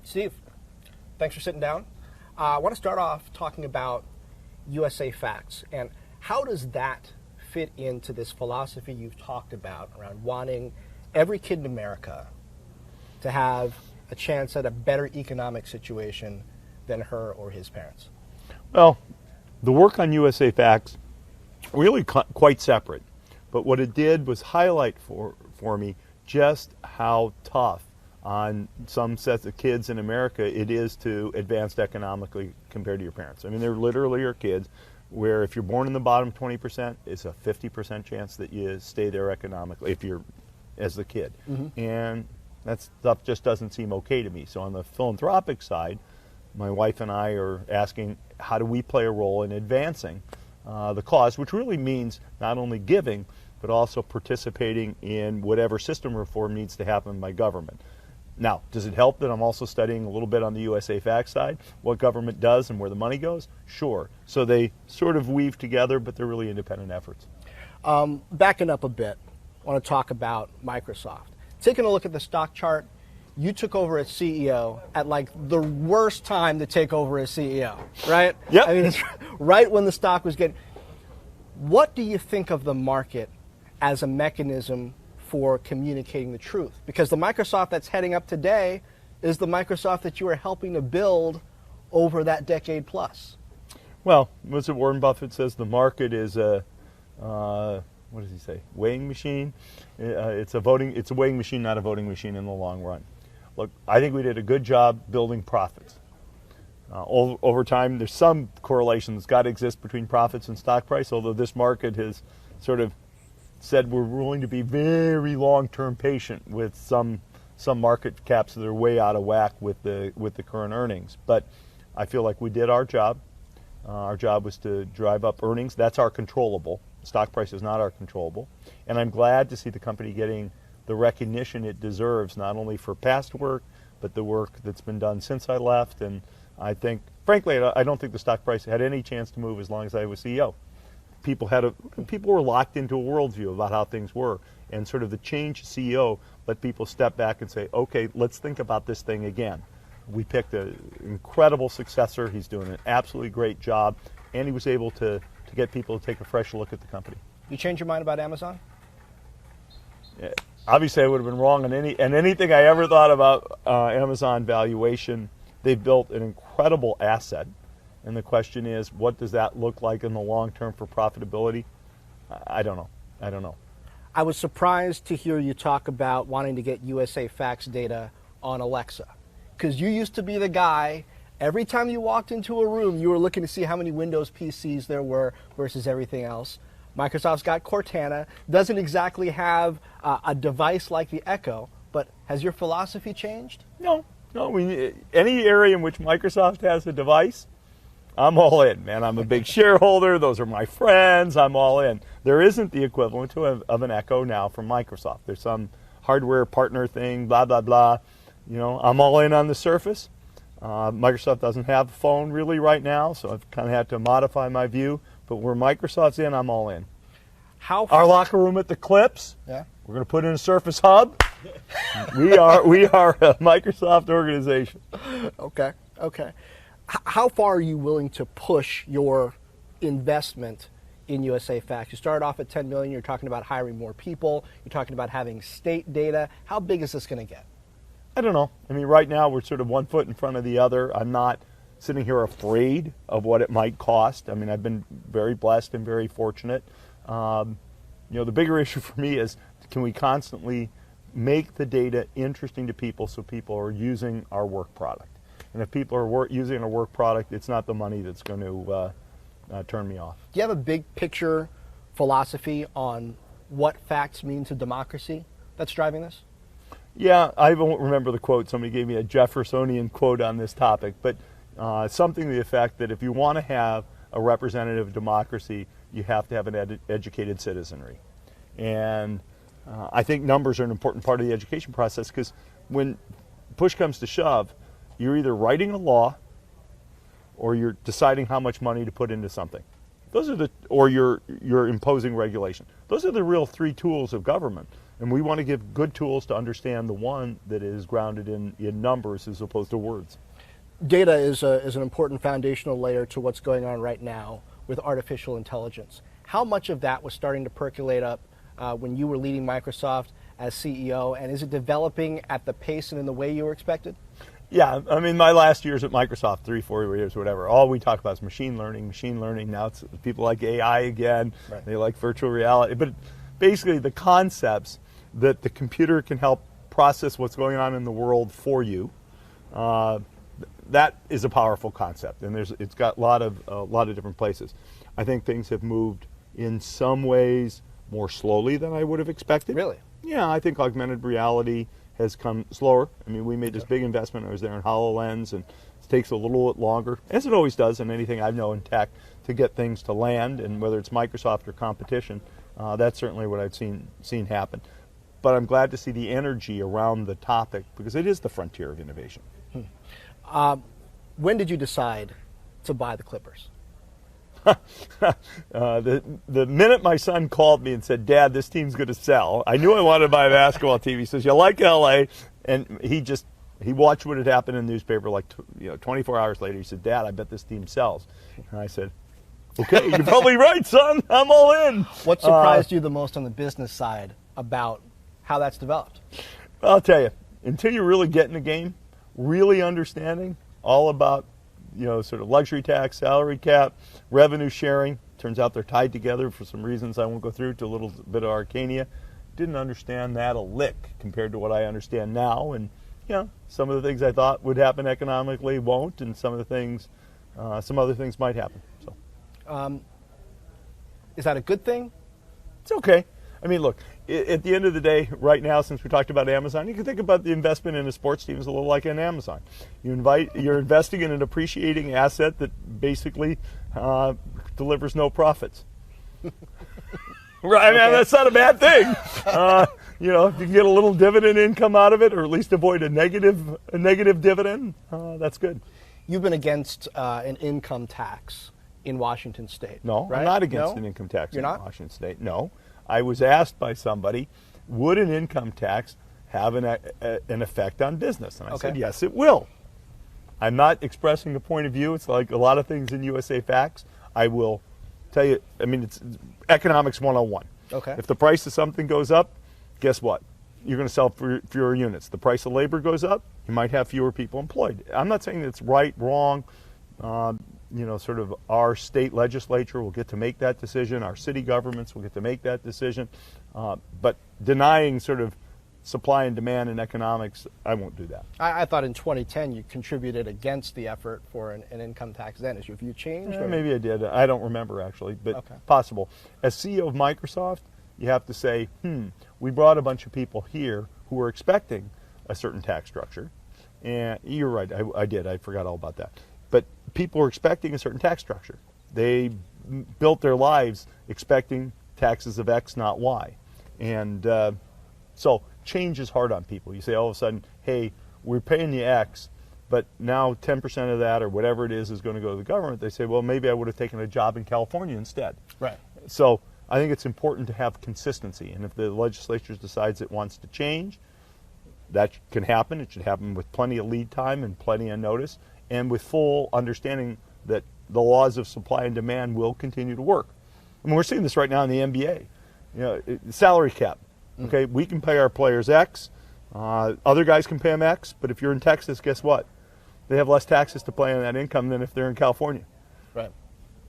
Steve, thanks for sitting down. I want to start off talking about USA Facts, and how does that fit into this philosophy you've talked about around wanting every kid in America to have a chance at a better economic situation than her or his parents? Well, the work on USA Facts really quite separate, but what it did was highlight for me just how tough on some sets of kids in America it is to advance economically compared to your parents. I mean, there literally are kids where if you're born in the bottom 20%, it's a 50% chance that you stay there economically if you're as the kid. Mm-hmm. And that stuff just doesn't seem okay to me. So on the philanthropic side, my wife and I are asking, how do we play a role in advancing the cause, which really means not only giving, but also participating in whatever system reform needs to happen by government. Now, does it help that I'm also studying a little bit on the USA Facts side, what government does and where the money goes? Sure. So they sort of weave together, but they're really independent efforts. Backing up a bit, I want to talk about Microsoft. Taking a look at the stock chart, you took over as CEO at like the worst time to take over as CEO, right? Yep. I mean, it's right when the stock was getting... What do you think of the market as a mechanism for communicating the truth? Because the Microsoft that's heading up today is the Microsoft that you were helping to build over that decade plus. Well, what's it Warren Buffett says? The market is a, what does he say? Weighing machine. It's a weighing machine, not a voting machine in the long run. Look, I think we did a good job building profits. Over time, there's some correlation that's got to exist between profits and stock price, although this market has sort of said we're willing to be very long-term patient with some market caps that are way out of whack with the current earnings. But I feel like we did our job. Our job was to drive up earnings. That's our controllable. Stock price is not our controllable. And I'm glad to see the company getting the recognition it deserves, not only for past work, but the work that's been done since I left. And I think, frankly, I don't think the stock price had any chance to move as long as I was CEO. People were locked into a worldview about how things were, and sort of the change CEO let people step back and say, okay, let's think about this thing again. We picked an incredible successor. He's doing an absolutely great job, and he was able to get people to take a fresh look at the company. You change your mind about Amazon? Yeah, obviously, I would have been wrong on anything I ever thought about Amazon valuation. They've built an incredible asset. And the question is, what does that look like in the long term for profitability? I don't know. I was surprised to hear you talk about wanting to get USA Facts data on Alexa. Because you used to be the guy, every time you walked into a room, you were looking to see how many Windows PCs there were versus everything else. Microsoft's got Cortana, doesn't exactly have a device like the Echo, but has your philosophy changed? No. Any area in which Microsoft has a device, I'm all in, man. I'm a big shareholder. Those are my friends. I'm all in. There isn't the equivalent of an Echo now from Microsoft. There's some hardware partner thing, blah, blah, blah. You know, I'm all in on the Surface. Microsoft doesn't have a phone really right now, so I've kind of had to modify my view. But where Microsoft's in, I'm all in. Our locker room at the Clips, yeah. We're going to put in a Surface Hub. We are a Microsoft organization. Okay. How far are you willing to push your investment in USA Facts? You started off at $10 million. You're talking about hiring more people. You're talking about having state data. How big is this going to get? I don't know. I mean, right now we're sort of one foot in front of the other. I'm not sitting here afraid of what it might cost. I mean, I've been very blessed and very fortunate. The bigger issue for me is, can we constantly make the data interesting to people so people are using our work product? And if people are using our work product, it's not the money that's going to turn me off. Do you have a big picture philosophy on what facts mean to democracy that's driving this? Yeah, I won't remember the quote. Somebody gave me a Jeffersonian quote on this topic, but something to the effect that if you want to have a representative democracy, you have to have an educated citizenry. And I think numbers are an important part of the education process, because when push comes to shove, you're either writing a law or you're deciding how much money to put into something. Or you're imposing regulation. Those are the real three tools of government. And we want to give good tools to understand the one that is grounded in numbers as opposed to words. Data is an important foundational layer to what's going on right now with artificial intelligence. How much of that was starting to percolate up when you were leading Microsoft as CEO, and is it developing at the pace and in the way you were expected? Yeah, I mean, my last years at Microsoft, 3-4 years, whatever, all we talk about is machine learning. Now it's people like AI again. Right. They like virtual reality. But basically the concepts that the computer can help process what's going on in the world for you, that is a powerful concept. And it's got a lot of different places. I think things have moved in some ways more slowly than I would have expected. Really? Yeah, I think augmented reality has come slower. I mean, we made this big investment. I was there in HoloLens, and it takes a little bit longer, as it always does in anything I know in tech, to get things to land. And whether it's Microsoft or competition, that's certainly what I've seen happen. But I'm glad to see the energy around the topic because it is the frontier of innovation. When did you decide to buy the Clippers? The minute my son called me and said, "Dad, this team's going to sell," I knew I wanted to buy a basketball team. He says, "You like LA?" And he watched what had happened in the newspaper. 24 hours later, he said, "Dad, I bet this team sells." And I said, "Okay, you're probably right, son. I'm all in." What surprised you the most on the business side about how that's developed? I'll tell you, until you really get in the game, really understanding all about sort of luxury tax, salary cap, revenue sharing. Turns out they're tied together for some reasons I won't go through, to a little bit of arcania. Didn't understand that a lick compared to what I understand now. And some of the things I thought would happen economically won't, and some other things might happen. So, is that a good thing? It's okay. I mean, look, at the end of the day, right now, since we talked about Amazon, you can think about the investment in a sports team as a little like an Amazon. You're investing in an appreciating asset that basically delivers no profits. Right? Okay. I mean, that's not a bad thing. If you can get a little dividend income out of it, or at least avoid a negative dividend, that's good. You've been against an income tax in Washington State. No, right? I'm not against an income tax Washington State. No. I was asked by somebody, would an income tax have an effect on business? And I said, yes, it will. I'm not expressing a point of view. It's like a lot of things in USA Facts. I will tell you, I mean, it's economics 101. Okay. If the price of something goes up, guess what? You're going to sell fewer units. The price of labor goes up, you might have fewer people employed. I'm not saying it's right, wrong. Sort of our state legislature will get to make that decision. Our city governments will get to make that decision. But denying sort of supply and demand in economics, I won't do that. I thought in 2010 you contributed against the effort for an income tax then. Have you changed? Maybe I did. I don't remember actually, but possible. As CEO of Microsoft, you have to say, we brought a bunch of people here who were expecting a certain tax structure. And you're right, I did. I forgot all about that. But people were expecting a certain tax structure. They built their lives expecting taxes of X, not Y. And so change is hard on people. You say all of a sudden, hey, we're paying you X, but now 10% of that or whatever it is going to go to the government. They say, well, maybe I would have taken a job in California instead. Right. So I think it's important to have consistency. And if the legislature decides it wants to change, that can happen. It should happen with plenty of lead time and plenty of notice, and with full understanding that the laws of supply and demand will continue to work. I mean, we're seeing this right now in the NBA. Salary cap. Okay, we can pay our players X. Other guys can pay them X. But if you're in Texas, guess what? They have less taxes to pay on that income than if they're in California. Right.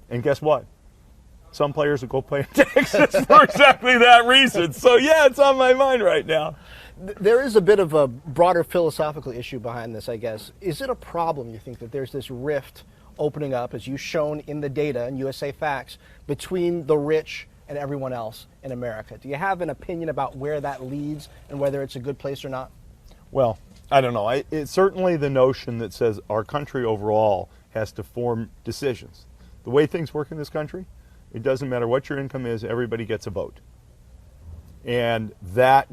And guess what? Some players will go play in Texas for exactly that reason. So yeah, it's on my mind right now. There is a bit of a broader philosophical issue behind this, I guess. Is it a problem, you think, that there's this rift opening up, as you've shown in the data in USA Facts, between the rich and everyone else in America? Do you have an opinion about where that leads and whether it's a good place or not? Well, I don't know. It's certainly the notion that says our country overall has to form decisions. The way things work in this country, it doesn't matter what your income is, everybody gets a vote. And that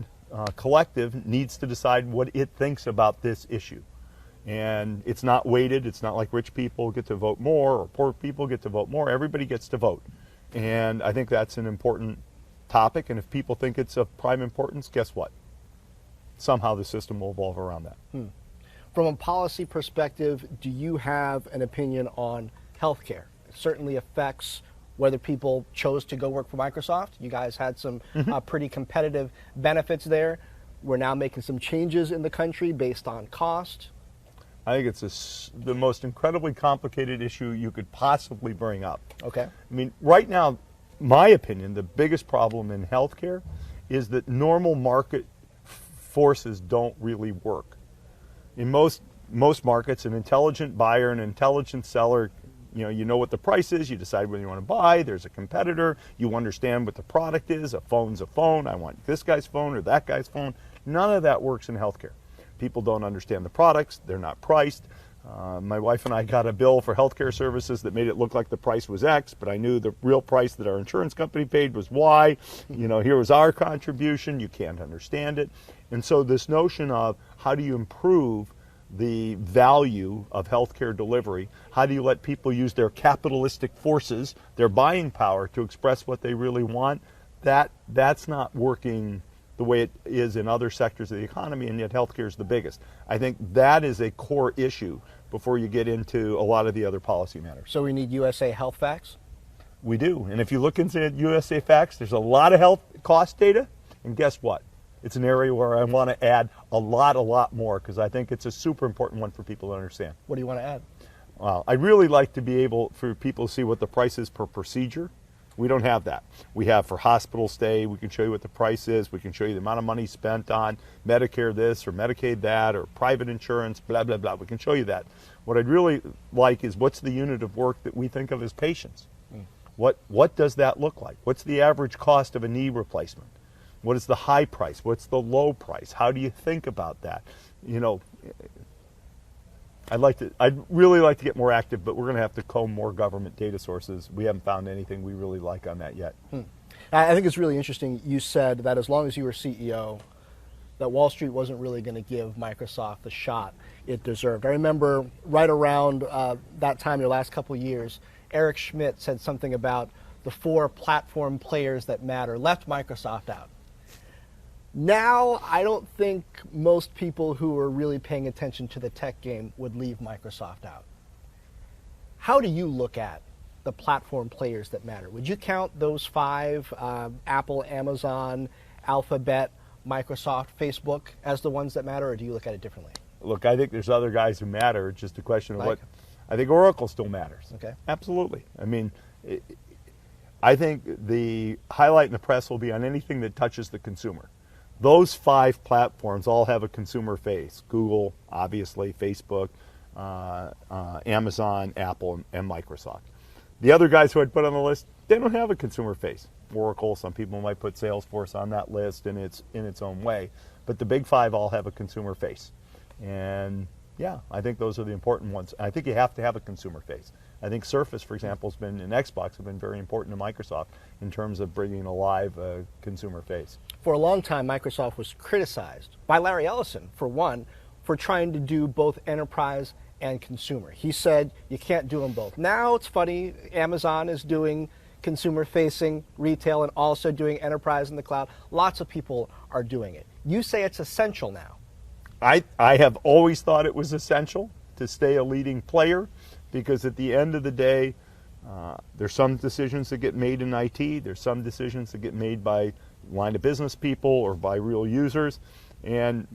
collective needs to decide what it thinks about this issue. And it's not weighted. It's not like rich people get to vote more or poor people get to vote more. Everybody gets to vote. And I think that's an important topic, and if people think it's of prime importance, guess what? Somehow the system will evolve around that. From a policy perspective, do you have an opinion on healthcare? It certainly affects whether people chose to go work for Microsoft. You guys had some pretty competitive benefits there. We're now making some changes in the country based on cost. I think it's the most incredibly complicated issue you could possibly bring up. Okay. I mean, right now, my opinion, the biggest problem in healthcare is that normal market forces don't really work. In most markets, an intelligent buyer, an intelligent seller, you know what the price is, you decide whether you want to buy, there's a competitor, you understand what the product is, a phone's a phone, I want this guy's phone or that guy's phone. None of that works in healthcare. People don't understand the products, they're not priced. My wife and I got a bill for healthcare services that made it look like the price was X, but I knew the real price that our insurance company paid was Y. Here was our contribution, you can't understand it. And so this notion of how do you improve the value of healthcare delivery, how do you let people use their capitalistic forces, their buying power to express what they really want, that's not working the way it is in other sectors of the economy, and yet healthcare is the biggest. I think that is a core issue before you get into a lot of the other policy matters. So we need USA Health Facts? We do, and if you look into USA Facts, there's a lot of health cost data, and guess what? It's an area where I want to add a lot more, because I think it's a super important one for people to understand. What do you want to add? Well, I'd really like to be able for people to see what the price is per procedure. We don't have that. We have for hospital stay, we can show you what the price is, we can show you the amount of money spent on Medicare this or Medicaid that or private insurance, blah, blah, blah. We can show you that. What I'd really like is what's the unit of work that we think of as patients? What does that look like? What's the average cost of a knee replacement? What is the high price? What's the low price? How do you think about that? I'd really like to get more active, but we're going to have to comb more government data sources. We haven't found anything we really like on that yet. I think it's really interesting. You said that as long as you were CEO, that Wall Street wasn't really going to give Microsoft the shot it deserved. I remember right around that time, your last couple of years, Eric Schmidt said something about the 4 platform players that matter, left Microsoft out. Now, I don't think most people who are really paying attention to the tech game would leave Microsoft out. How do you look at the platform players that matter? Would you count those 5, Apple, Amazon, Alphabet, Microsoft, Facebook, as the ones that matter, or do you look at it differently? Look, I think there's other guys who matter. It's just a question of what. I think Oracle still matters. Okay. Absolutely. I mean, I think the highlight in the press will be on anything that touches the consumer. Those 5 platforms all have a consumer face. Google, obviously, Facebook, Amazon, Apple, and Microsoft. The other guys who I'd put on the list, they don't have a consumer face. Oracle, some people might put Salesforce on that list in its own way. But the big 5 all have a consumer face. And yeah, I think those are the important ones. I think you have to have a consumer face. I think Surface, for example, and Xbox have been very important to Microsoft in terms of bringing alive a consumer face. For a long time, Microsoft was criticized by Larry Ellison, for one, for trying to do both enterprise and consumer. He said you can't do them both. Now it's funny, Amazon is doing consumer-facing retail and also doing enterprise in the cloud. Lots of people are doing it. You say it's essential now. I have always thought it was essential to stay a leading player, because at the end of the day, there's some decisions that get made in IT, there's some decisions that get made by line of business people or by real users, and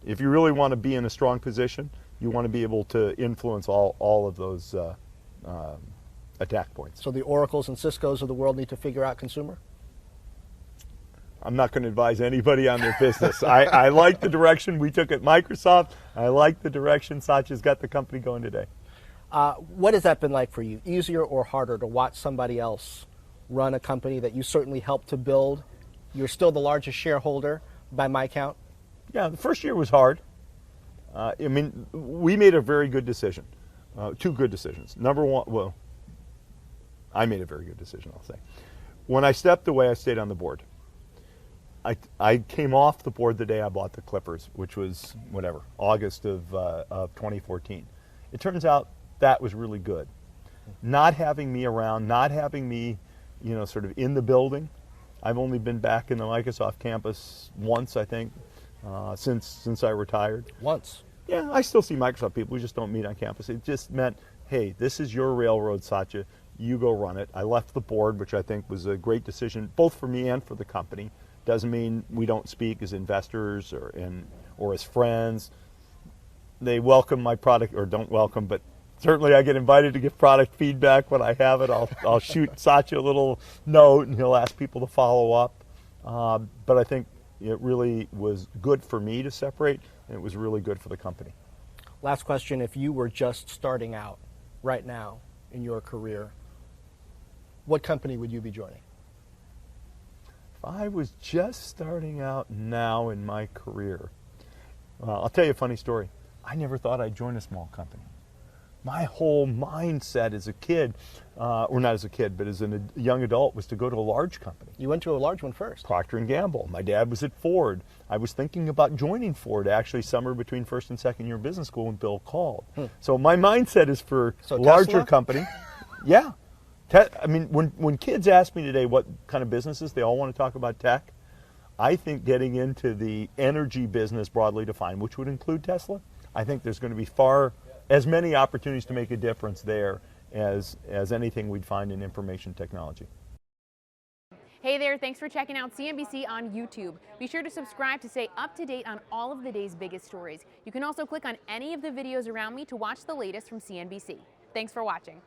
if you really want to be in a strong position, you want to be able to influence all of those attack points. So the Oracles and Ciscos of the world need to figure out consumer? I'm not going to advise anybody on their business. I like the direction we took at Microsoft. I like the direction Satya's got the company going today. What has that been like for you? Easier or harder to watch somebody else run a company that you certainly helped to build? You're still the largest shareholder by my count. Yeah, the first year was hard. We made a very good decision. 2 good decisions. Number one, I made a very good decision, I'll say. When I stepped away, I stayed on the board. I came off the board the day I bought the Clippers, which was, August of 2014. It turns out that was really good. Not having me around, not having me, sort of in the building, I've only been back in the Microsoft campus once, I think, since I retired. Once. Yeah, I still see Microsoft people. We just don't meet on campus. It just meant, hey, this is your railroad, Satya. You go run it. I left the board, which I think was a great decision, both for me and for the company. Doesn't mean we don't speak as investors or as friends. They welcome my product, or don't welcome, but certainly I get invited to give product feedback when I have it. I'll shoot Satya a little note, and he'll ask people to follow up. But I think it really was good for me to separate, and it was really good for the company. Last question, if you were just starting out right now in your career, what company would you be joining? If I was just starting out now in my career, I'll tell you a funny story. I never thought I'd join a small company. My whole mindset as a kid, or not as a kid, but as a young adult, was to go to a large company. You went to a large one first. Procter & Gamble. My dad was at Ford. I was thinking about joining Ford, actually, somewhere between first and second year of business school when Bill called. So my mindset is for larger Tesla? company. Yeah. I mean, when kids ask me today what kind of businesses, they all want to talk about tech. I think getting into the energy business broadly defined, which would include Tesla, I think there's going to be as many opportunities to make a difference there as anything we'd find in information technology. Hey there, thanks for checking out CNBC on YouTube. Be sure to subscribe to stay up to date on all of the day's biggest stories. You can also click on any of the videos around me to watch the latest from CNBC. Thanks for watching.